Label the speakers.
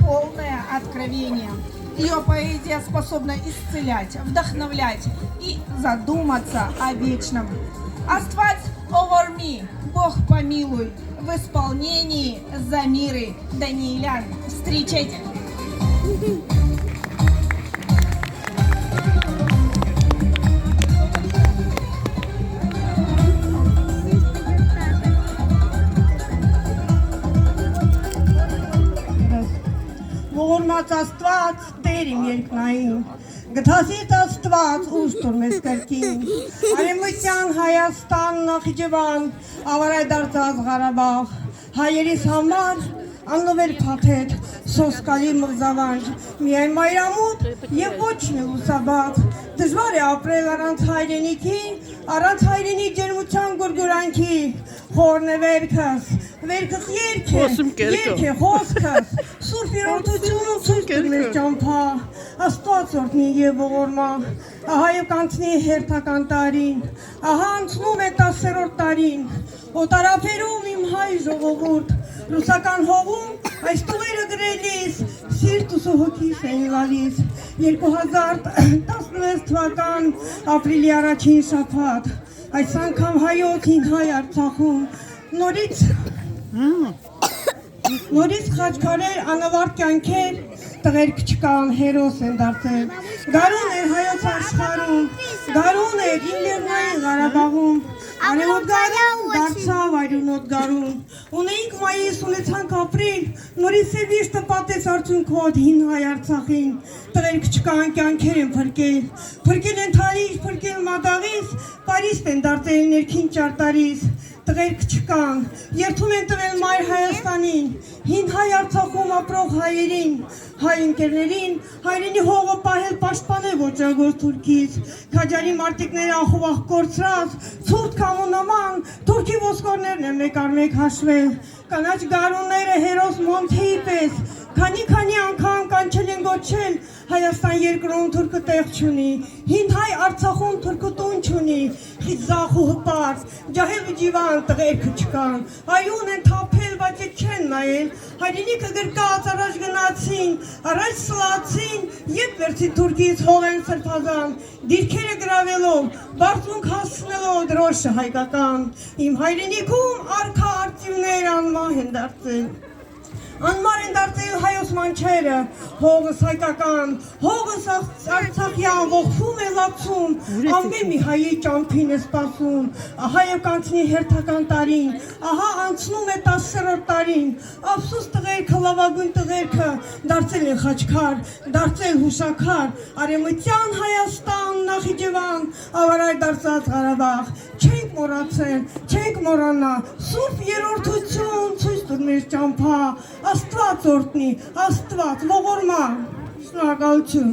Speaker 1: полное откровение. Ее поэзия способна исцелять, вдохновлять и задуматься о вечном. Астват Оверми, Бог помилуй, в исполнении Замиры Даниэлян. Встречайте!
Speaker 2: Ողորմած Աստված Տեր իմ երկնային, գթասիտ Աստված ուշտոր մեզ կրկին, Արևմտյան Հայաստան Նախիջևան, ավարայ դարձած Ղարաբաղ, հայերիս համար աննվեր փաթեթ, սոսկալի մղզավանջ, միայն մայրամուտ և ոչ մի լուսաբաց, դժվար է ապրել առանց հայրենիքի, առանց հայրենի ջերմության գուրգուրանքի, խորն է վերքս երք է խոսքս, Սուրբ երորդությունը ցույց տուր մեզ ճամփա, Աստված օրհնի և ողորմա, ահա և կանցնի հերթական տարին, ահա անցնում է 10-րդ տարին, օտարափերում իմ հայ ժողովուրդ, ռուսական հողում այս տողերը գրելիս, սիրտս ու հոգիս էին լալիս, 2016 թվական ապրիլի առաջին շաբաթ, այս անգամ հայոց հին հայ Արցախում, նորից խաչքարեր, անավարտ կյանքեր, տղեր կչկան, հերոս են դարձել, գարուն էր հայոց աշխարհում, գարուն էր իմ Լեռնային Ղարաբաղում, արևոտ գարուն դարձավ այրունոտ գարուն, ունեինք մայիս, ունեցանք ապրիլ, նորից է վիշտը պատեց արդյունքոտ հին հայ Արցախին, տղեր կչկան կյանքեր են փրկել են թալիս, փրկել մադաղիս, Պարիստ են դարձել ներքին ճարտարիս, տղեր կչկան, երդում են տվել մայր Հայաստանին, հին հայ Արցախում ապրող հայերին, հայ ընկերներին, հայրենի հողը պահել պաշտպանել ոճրագործ թուրքից, քաջարի մարտիկները ախովախ կորցրած, ցուրտ կամու նման, թուրքի ոսկորներն են մեկ առ մեկ հաշվել, կանաչ գարունները հերոս Մոնթեի պես, քանի անգամ կանչել են գոչել, Հայաստան երկրում թուրքը տեղ չունի, հին հայ Արցախում թուրքը տուն չունի, խիզախ ու հպարտ, ջահել ու ջիվան տղերքը չկան, այուն են թափել, բայց ետ չեն նայել, հայրենիքը գրկած առաջ գնացին, առաջ սլացին, ետ վերցի թուրքից հող են սրբազան, դիրքերը գրավելով, բարձունք հասցնելով դրոշը հայկական, իմ հայրենիքում արքա արտիվներ անմահ են դարձել, անմար են դարձել հայոց մանչերը, հողս հայկական, հողս արցախյան, ողբում է լացում, ամեն մի հայի ճամփին է սպասում, ահա և կանցնի հերթական տարին, ահա անցնում է 10-րդ տարին, ափսոս տղերքը, լավագույն տղերքը, դարձել են խաչքար, դարձել հուշաքար, Արևմտյան Հայաստան, Նախիջևան, ավարայ դարձած Ղարաբաղ, չենք մոռացել, չենք մոռանա, Սուրբ երորդություն ցույց տուր մեզ ճամփա, Աստված օրհնի, Աստված ողորմա, շնորհակալություն։